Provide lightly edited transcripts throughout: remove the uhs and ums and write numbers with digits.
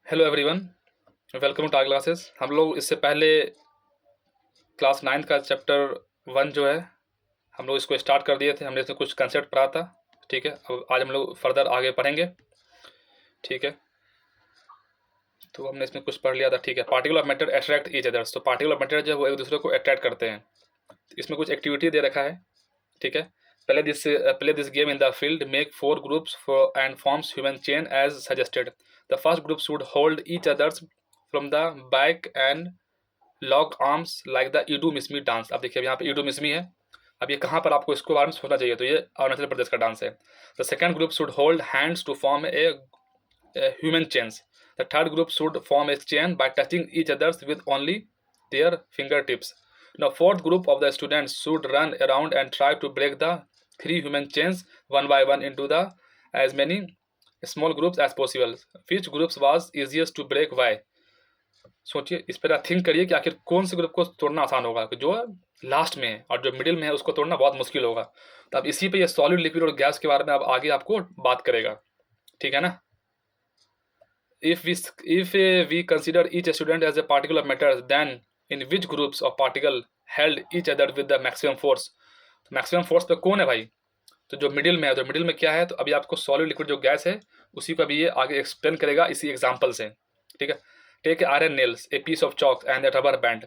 Hello everyone, welcome to our classes. हम लोग इससे पहले क्लास 9 का चैप्टर 1 जो है हम लोग इसको स्टार्ट कर दिए थे। हमने इसमें कुछ कंसेप्ट पढ़ा था। ठीक है, अब आज हम लोग फर्दर आगे पढ़ेंगे। ठीक है, तो हमने इसमें कुछ पढ़ लिया था। ठीक है, particle of matter attract each others. तो पार्टिकल ऑफ मैटर जो है वो एक दूसरे को अट्रैक्ट करते हैं। इसमें कुछ एक्टिविटी दे रखा है। ठीक है, play this game in the field, make 4 groups and forms human chain as suggested. The first group should hold each others from the back and lock arms like the Idu Mishmi dance. अब देखिए, अब यहाँ पे Edu Mishmi है। अब ये कहाँ पर आपको इसको बारे में सोचना चाहिए, तो ये अरुणाचल प्रदेश का डांस है। The second group should hold hands to form a human chains. The third group should form a chain by touching each others with only their finger tips. Now fourth group of the students should run around and try to break the 3 human chains one by one into the as many small groups as possible. Which groups was easiest to break? Why? सोचिए, इस पर think करिए कि आखिर कौन से group को तोड़ना आसान होगा। जो लास्ट में है और जो मिडिल में है उसको तोड़ना बहुत मुश्किल होगा। तो अब इसी पे ये सॉलिड, लिक्विड और गैस के बारे में अब आगे आपको बात करेगा। ठीक है ना। If we consider each student as a particle of matter, then in which groups of particle held each other with the maximum force? तो मैक्सिमम फोर्स पे कौन है भाई? तो जो मिडिल में है, तो मिडिल में क्या है, तो अभी आपको सॉलिड, लिक्विड, जो गैस है उसी को अभी ये आगे एक्सप्लेन करेगा इसी एग्जाम्पल से। ठीक है, take iron nails, a piece of chalk and a rubber band.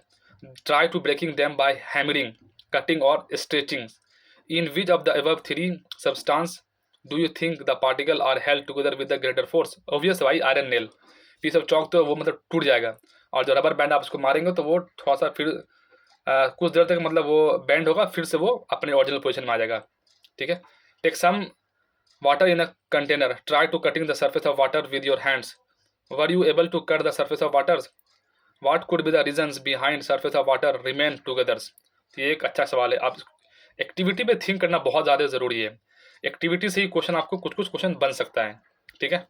Try to breaking them by hammering, cutting or stretching. In which of the above 3 substance do you think the particle are held together with the greater force? Obvious भाई, iron nail. Piece of chalk तो वो मतलब टूट जाएगा, और जो rubber band आप उसको मारेंगे तो वो थोड़ा सा फिर कुछ देर तक मतलब वो बैंड होगा, फिर से वो अपने ओरिजिनल पोजिशन में आ जाएगा। ठीक है, take some water in a container. Try to cutting the surface of water with your hands. Were you able to cut the surface of water? What could be the reasons behind surface of water remain together? तो ये एक अच्छा सवाल है। आप activity पे think करना बहुत ज़्यादा ज़रूरी है। एक्टिविटी से ही क्वेश्चन, आपको कुछ कुछ क्वेश्चन बन सकता है। ठीक है,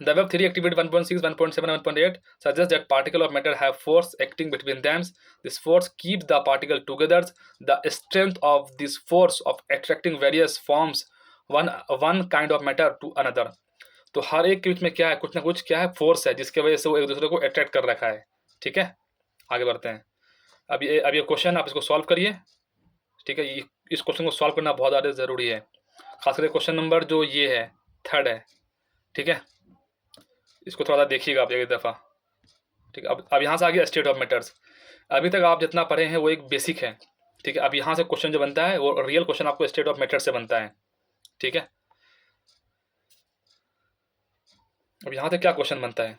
the above 3 activity 1.6, 1.7, 1.8 suggests that particle of matter have force acting between them. This force keeps the particle together. The strength of this force of attracting various forms one kind of matter to another. तो हर एक के बीच में क्या है, कुछ ना कुछ क्या है, फोर्स है, जिसके वजह से वो एक दूसरे को अट्रैक्ट कर रखा है। ठीक है, आगे बढ़ते हैं। अब ये क्वेश्चन आप इसको सॉल्व करिए। ठीक है, इस क्वेश्चन को सॉल्व करना बहुत ज़्यादा ज़रूरी है, खासकर क्वेश्चन नंबर जो ये है, 3rd है। ठीक है, इसको थोड़ा सा देखिएगा आप एक दफ़ा। ठीक है, अब यहाँ से आगे स्टेट ऑफ मैटर्स। अभी तक आप जितना पढ़े हैं वो एक बेसिक है। ठीक है, अब यहाँ से क्वेश्चन जो बनता है वो रियल क्वेश्चन आपको स्टेट ऑफ मैटर से बनता है। ठीक है, अब यहाँ से क्या क्वेश्चन बनता है,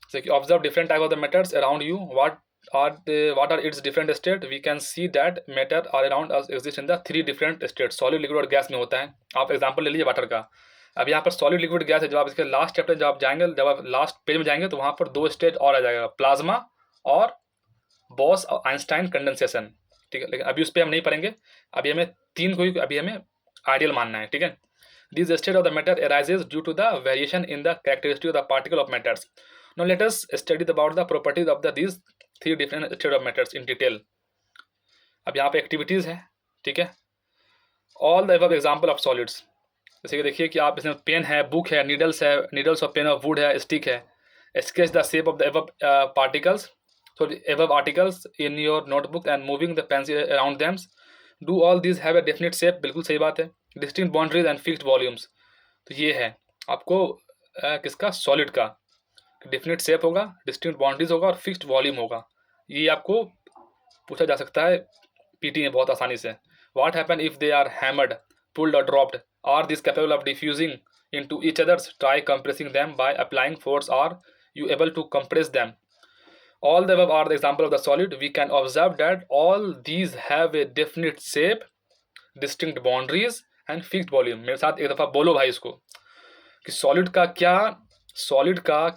जैसे कि observe different type of the matters around you, what are its different state? We can see that matter are around us exist in the 3 different states, solid, liquid और गैस में होता है। आप एग्जांपल ले लीजिए वाटर का। अब यहाँ पर सॉलिड, लिक्विड, गैस है। जब आप इसके लास्ट चैप्टर जब आप जाएंगे, जब आप लास्ट पेज में जाएंगे तो वहाँ पर 2 स्टेज और आ जाएगा, प्लाज्मा और बॉस और आइंस्टाइन कंडेंसेशन। ठीक है, लेकिन अभी उस पर हम नहीं पढ़ेंगे। अभी हमें 3 को ही अभी हमें आइडियल मानना है। ठीक है, this state of the matter arises due to the variation in the characteristic of the particle of matters. Now let us study about the properties of the these 3 different state of matters in detail. अब यहाँ पे activities है। ठीक है, all the above example of solids, जैसे कि देखिए कि आप इसमें पेन है, बुक है, needles of pain of would है, स्टिक है। Sketch the shape of the above particles, so the above articles in your notebook and moving the pencil around them. Do all these have a definite shape? बिल्कुल सही बात है। Distinct boundaries and fixed volumes, तो ये है आपको किसका, solid का। डेफिनेट शेप होगा, डिस्टिंक्ट बाउंड्रीज होगा और फिक्स्ड वॉल्यूम होगा। ये आपको पूछा जा सकता है पीटी में बहुत आसानी से। What happen if they are hammered, pulled or dropped? Are these capable of diffusing into each others? Try compressing them by applying force. Are you able to compress them? All the above are the example of the solid. We can observe that all these have a definite shape, distinct boundaries and fixed volume. मेरे साथ एक दफ़ा बोलो भाई इसको कि solid का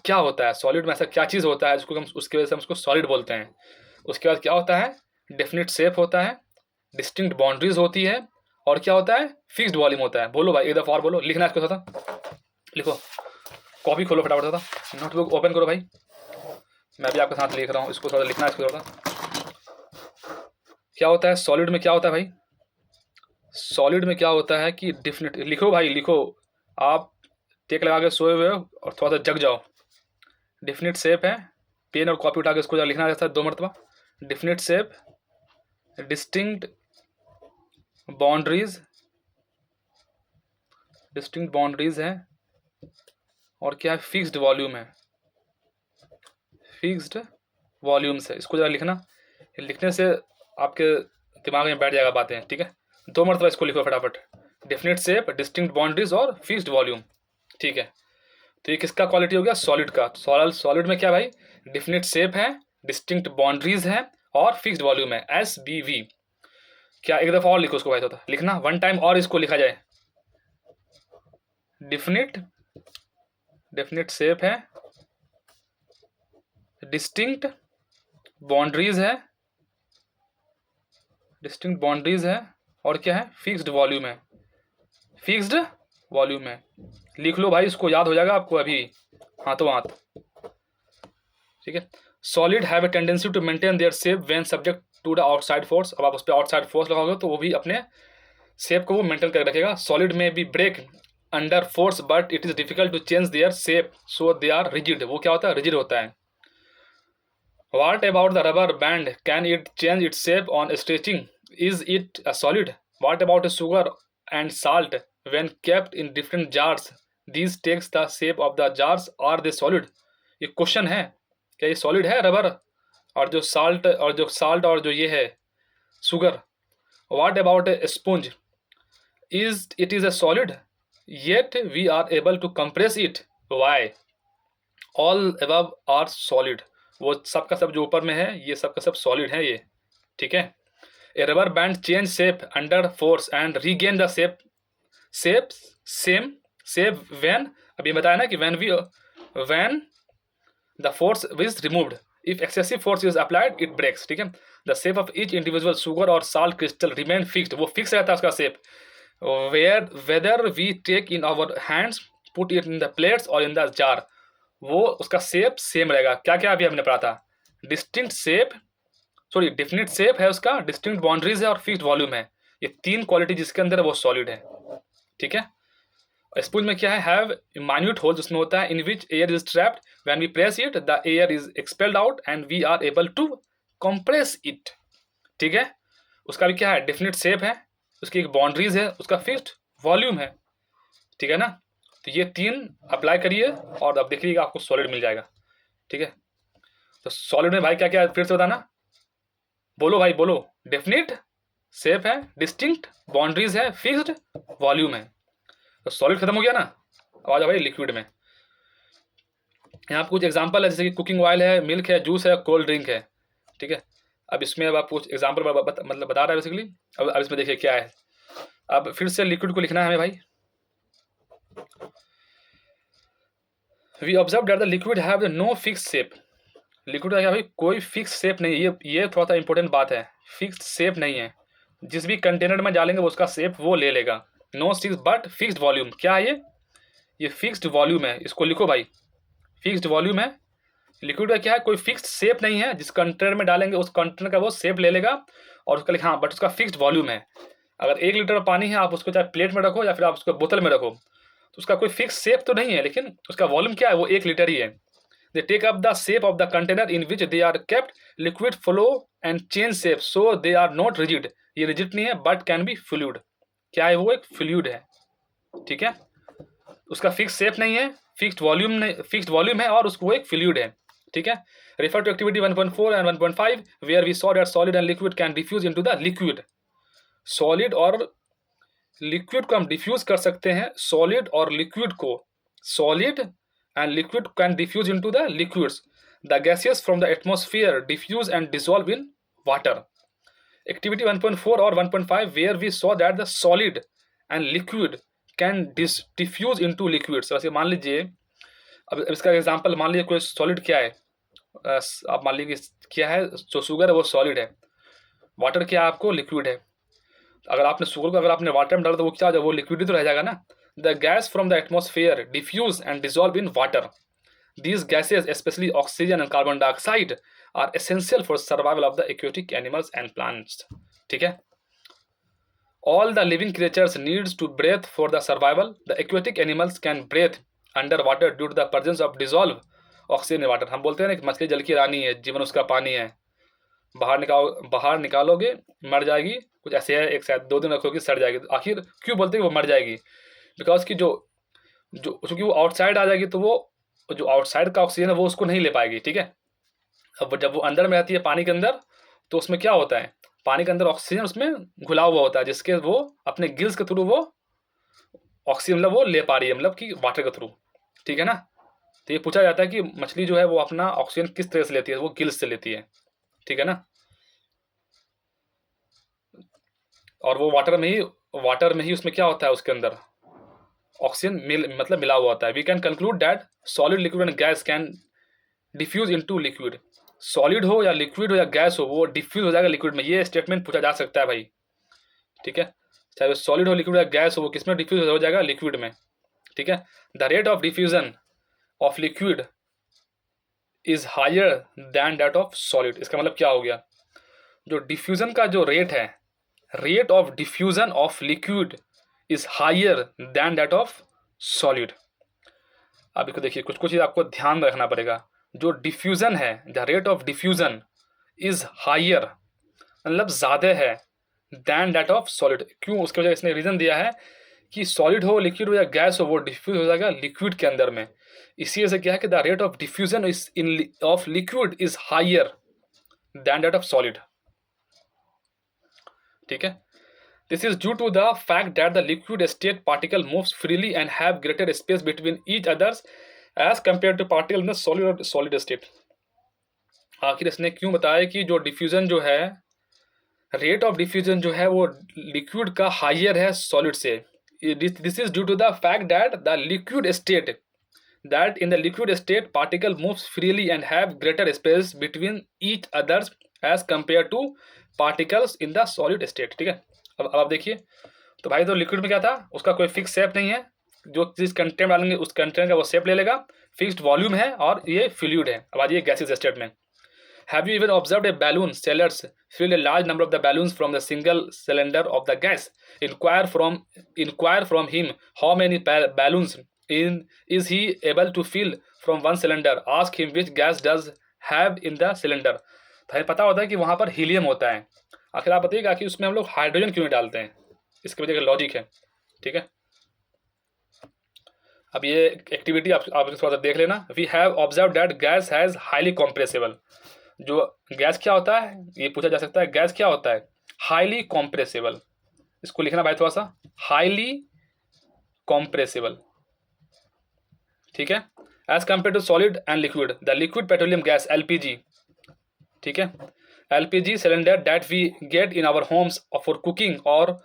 क्या होता है, सॉलिड में ऐसा क्या चीज़ होता है जिसको हम, उसकी वजह से हम उसको सॉलिड बोलते हैं। उसके बाद क्या होता है, डेफिनेट शेप होता है, डिस्टिंक्ट बाउंड्रीज होती है, और क्या होता है, फिक्स्ड वॉल्यूम होता है। बोलो भाई एक दफ़ा और बोलो, लिखना है इसको था, लिखो, कॉपी खोलो फटाफट था, नोटबुक ओपन करो भाई। मैं भी आपके साथ लिख रहा हूँ, इसको थोड़ा लिखना है, इसको थोड़ा। क्या होता है सॉलिड में, क्या होता है भाई, सॉलिड में क्या होता है कि डिफिनेट, लिखो भाई लिखो। आप टेक लगा के सोए हुए हो और थोड़ा सा जग जाओ। डिफिनिट शेप है, पेन और कॉपी उठा के इसको लिखना रहता है 2 मरतबा। Definite shape, distinct boundaries, distinct boundaries है, और क्या है, फिक्स्ड वॉल्यूम है, फिक्स्ड वॉल्यूम्स है। इसको जरा लिखना, लिखने से आपके दिमाग में बैठ जाएगा बातें, ठीक है। 2 मरतबा इसको लिखो फटाफट, डिफिनिट शेप, डिस्टिंक्ट बाउंड्रीज और फिक्स्ड वॉल्यूम, ठीक है। तो ये किसका क्वालिटी हो गया, सॉलिड का। सॉलिड में क्या भाई, डिफिनिट शेप है, डिस्टिंक्ट बाउंड्रीज है और फिक्स्ड वॉल्यूम है, SBV। क्या एक दफा और लिखो उसको भाई, तो लिखना 1 टाइम और इसको लिखा जाए। डिफिनिट शेप है, डिस्टिंक्ट बाउंड्रीज है, डिस्टिंक्ट बाउंड्रीज है, और क्या है, फिक्स्ड वॉल्यूम है, फिक्स्ड वॉल्यूम है। लिख लो भाई, इसको याद हो जाएगा आपको अभी हाथों हाथ, ठीक है। Solid have a tendency to maintain their shape when subject to the outside force. अब आप उस पर आउटसाइड फोर्स लगाओगे तो वो भी अपने शेप को वो मेंटेन कर रखेगा। सॉलिड में भी break under force but it is difficult to change their shape so they are rigid. वो क्या होता है, रिजिड होता है। What about the rubber band? Can it change its shape on stretching? Is it a solid? What about sugar and salt? When kept in different jars, these takes the shape of the jars. Are they solid? ये question है, क्या ये solid है rubber, और जो salt और जो ये है sugar. What about a sponge? Is it is a solid? Yet we are able to compress it. Why? All above are solid. वो सब का सब जो ऊपर में है ये सब का सब सॉलिड है ये, ठीक है। A rubber band change shape under force and regain the shape same shape when, अभी बताया ना कि when the force is removed. If excessive force is applied it breaks, ठीक है। The shape of each individual sugar और salt crystal remain fixed, वो fix रहता है उसका shape. Whether we take in our hands, put it in the plates और in the jar, वो उसका शेप सेम रहेगा। क्या क्या अभी हमने पढ़ा था, distinct shape, sorry definite shape है उसका, डिस्टिंक्ट बाउंड्रीज है और फिक्स्ड वॉल्यूम है। ये 3 क्वालिटी जिसके अंदर है वो सॉलिड है, ठीक है। स्पूंज में क्या है, हैव माइन्यूट होल्स उसमें होता है, in which air is trapped, when we press it the air is expelled out and we are able to compress it, ठीक है। उसका भी क्या है, डिफिनिट शेप है, उसकी एक बाउंड्रीज है, उसका फिक्स्ड वॉल्यूम है, ठीक है ना। तो ये 3 अप्लाई करिए और अब देखिएगा आपको सॉलिड मिल जाएगा, ठीक है। तो सॉलिड में भाई क्या क्या, फिर से बताना, बोलो भाई बोलो। डेफिनिट शेप है, डिस्टिंक्ट बाउंड्रीज है, फिक्स्ड वॉल्यूम है। तो सॉलिड खत्म हो गया ना, अब आ जाओ भाई लिक्विड में। यहाँ पर कुछ एग्जांपल है, जैसे कि कुकिंग ऑयल है, मिल्क है, जूस है, कोल्ड ड्रिंक है, ठीक है। अब इसमें अब आप कुछ एग्जाम्पल मतलब बता रहा है बेसिकली। अब इसमें देखिए क्या है, अब फिर से लिक्विड को लिखना है हमें भाई। We observe that the liquid have no fix shape. Liquid का क्या भाई, कोई फिक्स शेप नहीं है। ये थोड़ा सा इंपॉर्टेंट बात है, फिक्स शेप नहीं है। जिस भी कंटेनर में डालेंगे वो उसका शेप वो ले लेगा। No six but fixed volume, क्या है ये फिक्स्ड वॉल्यूम है। इसको लिखो भाई, फिक्स्ड वॉल्यूम है। लिक्विड का क्या है, कोई फिक्स्ड शेप नहीं है। जिस कंटेनर में डालेंगे उस कंटेनर का वो शेप ले लेगा और उसका लिखा, हाँ बट उसका फिक्स्ड वॉल्यूम है। अगर 1 लीटर पानी है, आप उसको चाहे प्लेट में रखो या फिर आप उसको बोतल में रखो, तो उसका कोई फिक्स शेप तो नहीं है, लेकिन उसका वॉल्यूम क्या है, वो 1 लीटर ही है। They take up the shape of the container in which they are kept, liquid flow and change shape so they are not rigid. ये रिजिड नहीं है बट कैन बी फ्लूइड। क्या है, वो एक फ्लूइड है, ठीक है। उसका फिक्स शेप नहीं है, फिक्स्ड वॉल्यूम है और उसको एक फ्लूइड है, ठीक है। Refer to activity 1.4 and 1.5 where we saw that solid and liquid can diffuse into the liquid. Solid और लिक्विड को हम डिफ्यूज कर सकते हैं, सॉलिड और लिक्विड को। Solid and liquid can diffuse into the liquids. The gases from the atmosphere diffuse and dissolve in water. Activity 1.4 और 1.5 where we saw that the solid and liquid can diffuse into liquids. वैसे मान लीजिए, अब इसका example मान लीजिए कोई solid क्या है, आप मान लीजिए क्या है, जो शुगर है वो सॉलिड है, वाटर क्या है आपको लिक्विड है। अगर आपने शुगर को अगर आपने वाटर में डाला तो वो क्या हो जाएगा, वो लिक्विड ही तो रह जाएगा ना। The gas from the atmosphere diffuse and dissolve in water. These gases especially oxygen and carbon dioxide are essential for survival of the aquatic animals and plants, ठीक है। All the living creatures needs to breathe for the survival. The aquatic animals can breathe underwater due to the presence of dissolved oxygen in water. हम बोलते हैं ना कि मछली जल की रानी है, जीवन उसका पानी है, बाहर निकालोगे मर जाएगी, कुछ ऐसे है, एक शायद 2 दिन रखोगे सड़ जाएगी। तो आखिर क्यों बोलते हैं कि वो मर जाएगी? बिकॉज कि जो जो क्योंकि वो आउटसाइड आ जाएगी, तो वो जो आउटसाइड का ऑक्सीजन है वो उसको नहीं ले पाएगी, ठीक है। अब जब वो अंदर में रहती है पानी के अंदर, तो उसमें क्या होता है, पानी के अंदर ऑक्सीजन उसमें घुला हुआ होता है, जिसके वो अपने गिल्स के थ्रू वो ऑक्सीजन मतलब वो ले पा रही है, मतलब कि वाटर के थ्रू, ठीक है ना। तो ये पूछा जाता है कि मछली जो है वो अपना ऑक्सीजन किस तरह से लेती है, वो गिल्स से लेती है, ठीक है ना। और वो वाटर में ही उसमें क्या होता है, उसके अंदर ऑक्सीजन मतलब मिला हुआ होता है। We can conclude that solid, liquid and gas can diffuse into liquid. Solid हो या लिक्विड हो या गैस हो, वो डिफ्यूज हो जाएगा लिक्विड में। ये स्टेटमेंट पूछा जा सकता है भाई, ठीक है। चाहे वो सॉलिड हो, लिक्विड या गैस हो, वो किसमें डिफ्यूज हो जाएगा, लिक्विड में, ठीक है। The rate of diffusion of liquid is higher than that of solid. इसका मतलब क्या हो गया, जो डिफ्यूजन का जो रेट है, rate of diffusion of liquid is higher than that of solid. अब इसको देखिए, कुछ कुछ चीज़ आपको ध्यान में रखना पड़ेगा। जो डिफ्यूजन है, the rate of diffusion is higher, मतलब ज़्यादा है, दैन दैट ऑफ सॉलिड। क्यों? उसकी वजह इसने रीज़न दिया है कि सॉलिड हो, लिक्विड हो या गैस हो, वो डिफ्यूज हो जाएगा लिक्विड के अंदर में। इसी वजह से क्या है कि the rate of diffusion is in of liquid is higher than that of solid, ठीक है। This is due to the fact that the liquid state particle moves freely and have greater space between each others as compared to particle in the solid state। आखिर इसने क्यों बताया कि जो diffusion जो है, रेट ऑफ डिफ्यूजन जो है वो लिक्विड का हायर है सॉलिड से। This is due to the fact that the liquid state that in the liquid state particle moves freely and have greater space between each others as compared to particles in the solid state, ठीक है। अब आप देखिए, तो भाई तो liquid में क्या था, उसका कोई फिक्स शेप नहीं है, जो जिस कंटेंट डालेंगे उस कंटेंट का वो शेप ले लेगा, फिक्स्ड वॉल्यूम है, और ये फ्लूइड है। अब आइए गैसेस स्टेट में। Have you even observed a balloon sellers fill a large number of the balloons from the single cylinder of the gas? Inquire from him how many balloons is he able to fill from one cylinder. Ask him which gas does have in the cylinder. तो हमें पता होता है कि वहाँ पर helium होता है। आखिर आप बताइएगा कि उसमें हम लोग हाइड्रोजन क्यों नहीं डालते हैं, इसके वजह का लॉजिक है, ठीक है। अब ये एक्टिविटी आप थोड़ा सा देख लेना। We have observe that gas has highly compressible. जो गैस क्या होता है, ये पूछा जा सकता है, गैस क्या होता है, हाईली कॉम्प्रेसिबल। इसको लिखना भाई थोड़ा सा, हाईली कॉम्प्रेसिबल, ठीक है, as compare to solid and liquid. The liquid petroleum gas LPG, ठीक है, LPG cylinder that we get in our homes for cooking और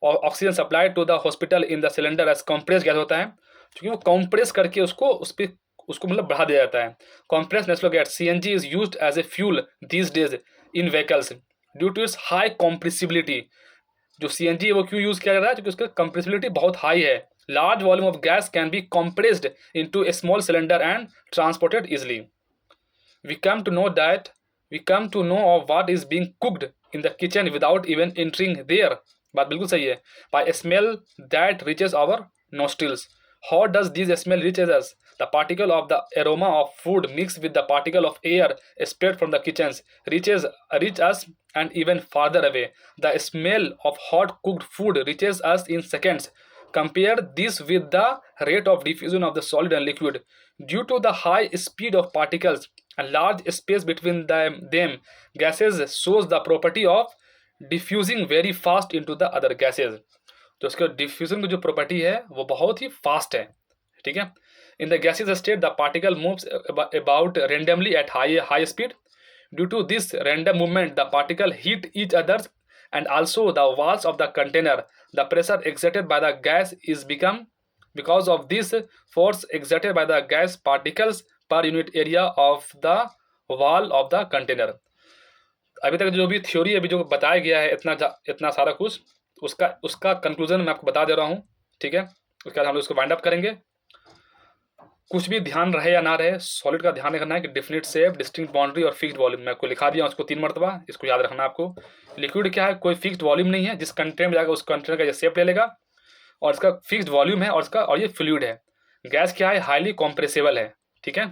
oxygen supplied to the hospital in the cylinder as compress gas होता है, क्योंकि वो compress करके उसको मतलब बढ़ा दिया जाता है। Compress natural gas CNG is used as a fuel these days in vehicles due to its high compressibility. जो सीएनजी है वो क्यों यूज किया जा रहा है, क्योंकि उसका कंप्रेसिबिलिटी बहुत हाई है। Large volume of gas can be compressed into a small cylinder and transported easily. We come to know of what is being cooked in the kitchen without even entering there. बात बिल्कुल सही है। By a smell that reaches our nostrils. How does this smell reaches us? The particle of the aroma of food mixed with the particle of air spread from the kitchens reach us and even farther away. The smell of hot cooked food reaches us in seconds. Compare this with the rate of diffusion of the solid and liquid. Due to the high speed of particles and large space between them, gases shows the property of diffusing very fast into the other gases. तो उसके diffusion की जो property है वो बहुत ही fast है, ठीक है। In the gases state the particle moves about randomly at high speed. Due to this random movement the particle hit each others and also the walls of the container. The pressure exerted by the gas is become because of this force exerted by the gas particles per unit area of the wall of the container. अभी तक जो भी theory अभी जो बताया गया है, इतना सारा कुछ, उसका कंक्लूजन मैं आपको बता दे रहा हूँ, ठीक है। उसके बाद हम लोग उसको वाइंड अप करेंगे। कुछ भी ध्यान रहे या ना रहे, सॉलिड का ध्यान रखना है कि डिफिनिट शेप, डिस्टिंक्ट बाउंड्री और फिक्स्ड वॉल्यूम। मैं आपको लिखा दिया उसको 3 मरतबा, इसको याद रखना आपको। लिक्विड क्या है, कोई फिक्स्ड वॉल्यूम नहीं है, जिस कंटेनर में जाएगा उस कंटेनर का ये शेप ले लेगा, और इसका फिक्स्ड वॉल्यूम है, और ये फ्लूइड है। गैस क्या है, हाईली कॉम्प्रेसिबल है, ठीक है।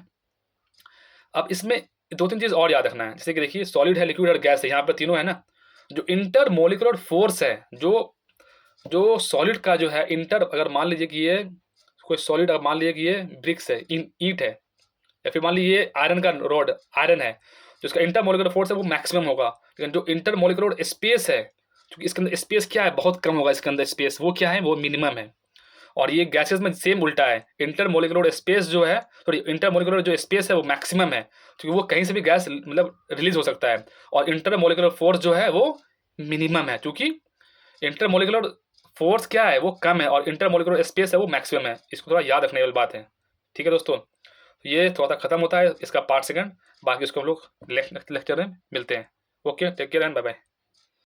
अब इसमें 2-3 चीज़ और याद रखना है, जैसे कि देखिए सॉलिड है, लिक्विड और गैस है, यहाँ पे तीनों है ना। जो इंटरमोलिकुलर फोर्स है, जो सॉलिड का जो है अगर मान लीजिए कि ये कोई सॉलिड, अगर मान लीजिए कि ये ब्रिक्स है, ईंट है, या फिर मान लीजिए ये आयरन का रॉड आयरन है, जो इसका इंटरमोलिकुलर फोर्स है वो मैक्सिमम होगा। लेकिन जो इंटरमोलिकुलर स्पेस है, क्योंकि इसके अंदर स्पेस क्या है, बहुत कम होगा इसके अंदर स्पेस, वो क्या है, वो मिनिमम है। और ये गैसेस में सेम उल्टा है, इंटरमोलिकुलर स्पेस जो है, सॉरी इंटरमोलिकुलर जो स्पेस है वो मैक्सिमम है, क्योंकि वो कहीं से भी गैस मतलब रिलीज हो सकता है। और इंटरमोलिकुलर फोर्स जो है वो मिनिमम है, क्योंकि इंटरमोलिकुलर फोर्स क्या है, वो कम है, और इंटरमोलिकुलर स्पेस है वो मैक्सिमम है। इसको थोड़ा याद रखने वाली बात है। ठीक है दोस्तों, ये थोड़ा सा खत्म होता है इसका पार्ट सेकंड, बाकी इसको हम लोग नेक्स्ट लेक्चर में मिलते हैं। Okay, take care and bye bye.